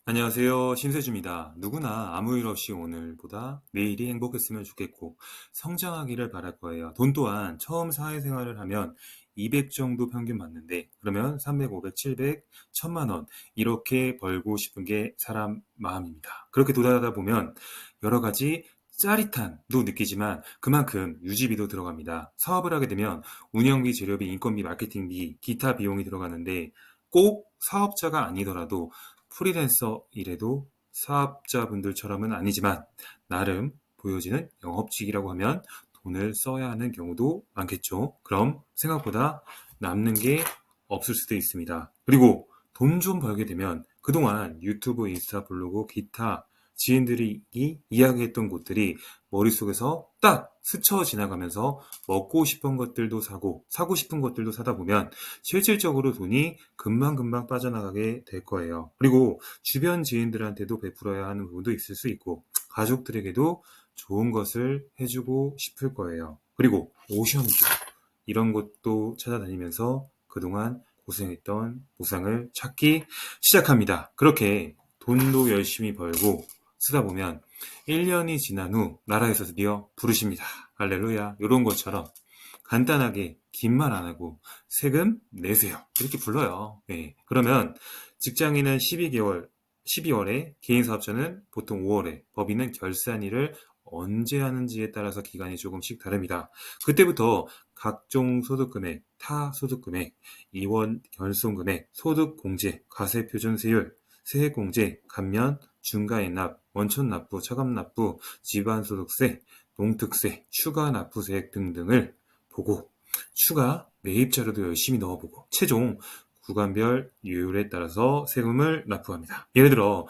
안녕하세요. 신세주입니다. 누구나 아무 일 없이 오늘보다 내일이 행복했으면 좋겠고 성장하기를 바랄 거예요. 돈 또한 처음 사회생활을 하면 200 정도 평균 받는데 그러면 300, 500, 700, 1000만 원 이렇게 벌고 싶은 게 사람 마음입니다. 그렇게 도달하다 보면 여러 가지 짜릿함도 느끼지만 그만큼 유지비도 들어갑니다. 사업을 하게 되면 운영비, 재료비, 인건비, 마케팅비, 기타 비용이 들어가는데 꼭 사업자가 아니더라도 프리랜서 일에도 사업자분들처럼은 아니지만 나름 보여지는 영업직이라고 하면 돈을 써야 하는 경우도 많겠죠. 그럼 생각보다 남는 게 없을 수도 있습니다. 그리고 돈 좀 벌게 되면 그동안 유튜브, 인스타, 블로그, 기타 지인들이 이야기했던 곳들이 머릿속에서 딱 스쳐 지나가면서 먹고 싶은 것들도 사고 싶은 것들도 사다 보면 실질적으로 돈이 금방금방 빠져나가게 될 거예요. 그리고 주변 지인들한테도 베풀어야 하는 부분도 있을 수 있고 가족들에게도 좋은 것을 해주고 싶을 거예요. 그리고 오션뷰 이런 것도 찾아다니면서 그동안 고생했던 보상을 찾기 시작합니다. 그렇게 돈도 열심히 벌고 쓰다 보면 1년이 지난 후 나라에서 드디어 부르십니다. 할렐루야. 이런 것처럼 간단하게 긴 말 안 하고 세금 내세요. 이렇게 불러요. 네. 그러면 직장인은 12월에 개인 사업자는 보통 5월에 법인은 결산일을 언제 하는지에 따라서 기간이 조금씩 다릅니다. 그때부터 각종 소득금액, 타소득금액, 이원 결손금액, 소득공제, 과세표준세율, 세액공제, 감면, 중과인납, 원천납부, 차감납부, 집안소득세, 농특세, 추가납부세액 등등을 보고 추가 매입자료도 열심히 넣어보고 최종 구간별 요율에 따라서 세금을 납부합니다. 예를 들어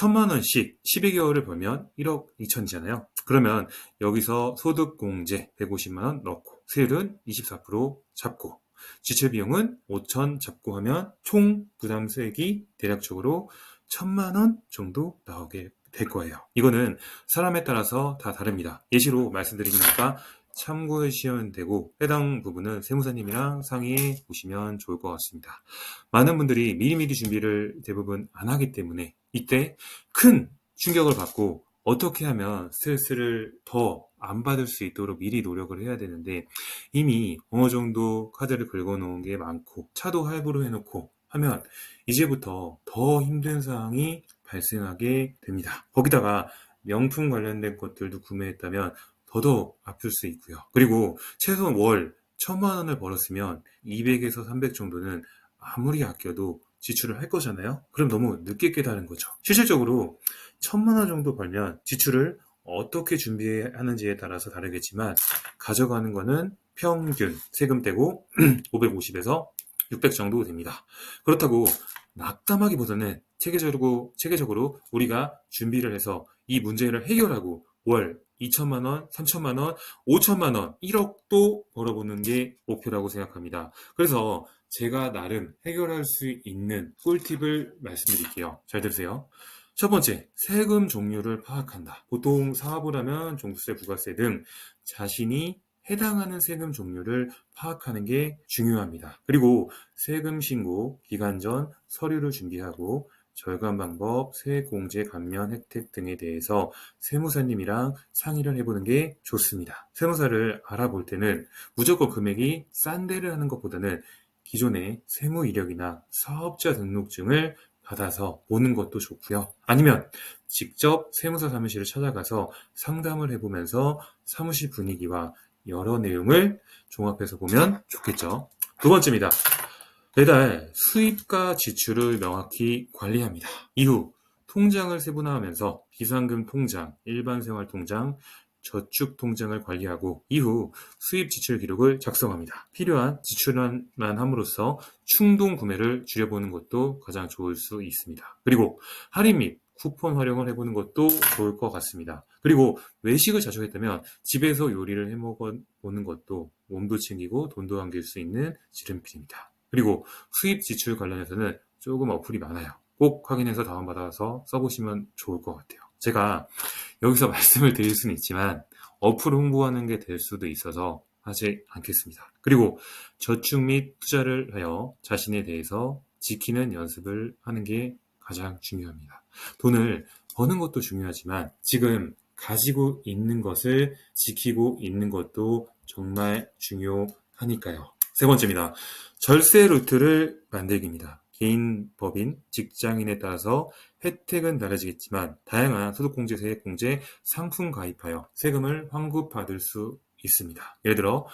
1000만 원씩 12개월을 벌면 1억 2천이잖아요. 그러면 여기서 소득공제 150만 원 넣고 세율은 24% 잡고 지출비용은 5천 잡고 하면 총 부담수액이 대략적으로 1000만 원 정도 나오게 될 거예요. 이거는 사람에 따라서 다 다릅니다. 예시로 말씀드리니까 참고해 주시면 되고 해당 부분은 세무사님이랑 상의해 보시면 좋을 것 같습니다. 많은 분들이 미리미리 준비를 대부분 안 하기 때문에 이때 큰 충격을 받고 어떻게 하면 스트레스를 더 안 받을 수 있도록 미리 노력을 해야 되는데 이미 어느 정도 카드를 긁어놓은 게 많고 차도 할부로 해놓고 하면 이제부터 더 힘든 상황이 발생하게 됩니다. 거기다가 명품 관련된 것들도 구매했다면 더더욱 아플 수 있고요. 그리고 최소한 월 1000만 원을 벌었으면 200에서 300 정도는 아무리 아껴도 지출을 할 거잖아요. 그럼 너무 늦게 깨달은 거죠. 실질적으로 1000만 원 정도 벌면 지출을 어떻게 준비하는지에 따라서 다르겠지만 가져가는 거는 평균 세금 떼고 550에서 600 정도 됩니다. 그렇다고 낙담하기보다는 체계적으로 우리가 준비를 해서 이 문제를 해결하고 월 2천만 원, 3천만 원, 5천만 원, 1억도 벌어보는 게 목표라고 생각합니다. 그래서 제가 나름 해결할 수 있는 꿀팁을 말씀드릴게요. 잘 들으세요. 첫 번째, 세금 종류를 파악한다. 보통 사업을 하면 종부세, 부가세 등 자신이 해당하는 세금 종류를 파악하는 게 중요합니다. 그리고 세금 신고 기간 전 서류를 준비하고 절감 방법, 세액공제 감면 혜택 등에 대해서 세무사님이랑 상의를 해보는 게 좋습니다. 세무사를 알아볼 때는 무조건 금액이 싼 데를 하는 것보다는 기존의 세무 이력이나 사업자 등록증을 받아서 보는 것도 좋고요. 아니면 직접 세무사 사무실을 찾아가서 상담을 해보면서 사무실 분위기와 여러 내용을 종합해서 보면 좋겠죠. 두 번째입니다. 매달 수입과 지출을 명확히 관리합니다. 이후 통장을 세분화하면서 비상금 통장, 일반생활통장, 저축통장을 관리하고 이후 수입 지출 기록을 작성합니다. 필요한 지출만 함으로써 충동 구매를 줄여보는 것도 가장 좋을 수 있습니다. 그리고 할인 및 쿠폰 활용을 해보는 것도 좋을 것 같습니다. 그리고 외식을 자주 했다면 집에서 요리를 해먹어보는 것도 몸도 챙기고 돈도 안길 수 있는 지름길입니다. 그리고 수입 지출 관련해서는 조금 어플이 많아요. 꼭 확인해서 다운받아서 써보시면 좋을 것 같아요. 제가 여기서 말씀을 드릴 수는 있지만 어플 홍보하는 게 될 수도 있어서 하지 않겠습니다. 그리고 저축 및 투자를 하여 자신에 대해서 지키는 연습을 하는 게 가장 중요합니다. 돈을 버는 것도 중요하지만 지금 가지고 있는 것을 지키고 있는 것도 정말 중요하니까요. 세 번째입니다. 절세 루트를 만들기입니다. 개인, 법인, 직장인에 따라서 혜택은 달라지겠지만 다양한 소득공제, 세액공제, 상품 가입하여 세금을 환급받을 수 있습니다. 예를 들어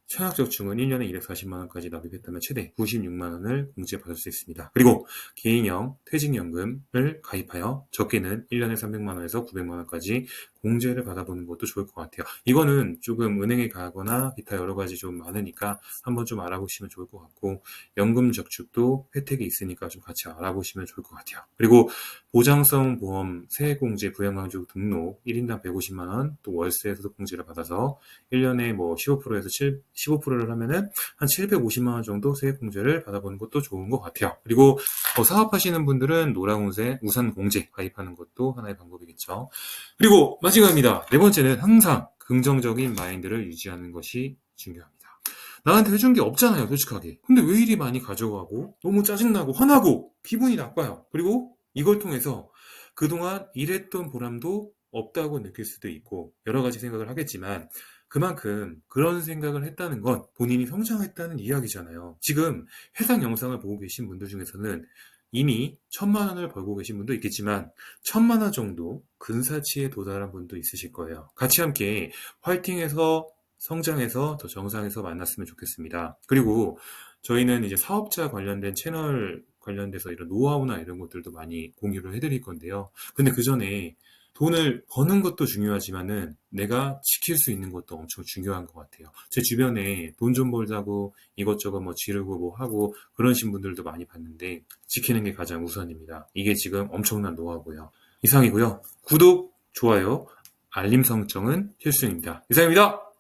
청약저축은 1년에 240만원까지 납입했다면 최대 96만원을 공제받을 수 있습니다. 그리고 개인형 퇴직연금을 가입하여 적게는 1년에 300만원에서 900만원까지 공제를 받아보는 것도 좋을 것 같아요. 이거는 조금 은행에 가거나 기타 여러 가지 좀 많으니까 한번 좀 알아보시면 좋을 것 같고, 연금저축도 혜택이 있으니까 좀 같이 알아보시면 좋을 것 같아요. 그리고 보장성 보험 세액공제 부양가족 등록 1인당 150만원, 또 월세 소득공제를 받아서 1년에 뭐 15%에서 15%를 하면은 한 750만원 정도 세액공제를 받아보는 것도 좋은 것 같아요. 그리고 사업하시는 분들은 노란운세 우산공제 가입하는 것도 하나의 방법이겠죠. 그리고 마지막입니다. 네 번째는 항상 긍정적인 마인드를 유지하는 것이 중요합니다. 나한테 해준 게 없잖아요, 솔직하게. 근데 왜 이리 많이 가져가고 너무 짜증나고 화나고 기분이 나빠요. 그리고 이걸 통해서 그동안 일했던 보람도 없다고 느낄 수도 있고 여러 가지 생각을 하겠지만, 그만큼 그런 생각을 했다는 건 본인이 성장했다는 이야기잖아요. 지금 해당 영상을 보고 계신 분들 중에서는 이미 1,000만원을 벌고 계신 분도 있겠지만 1,000만원 정도 근사치에 도달한 분도 있으실 거예요. 같이 함께 화이팅해서 성장해서 더 정상에서 만났으면 좋겠습니다. 그리고 저희는 이제 사업자 관련된 채널 관련돼서 이런 노하우나 이런 것들도 많이 공유를 해드릴 건데요. 근데 그 전에 돈을 버는 것도 중요하지만은 내가 지킬 수 있는 것도 엄청 중요한 것 같아요. 제 주변에 돈 좀 벌자고 이것저것 뭐 지르고 뭐 하고 그러신 분들도 많이 봤는데 지키는 게 가장 우선입니다. 이게 지금 엄청난 노하우고요. 이상이고요. 구독, 좋아요, 알림 설정은 필수입니다. 이상입니다.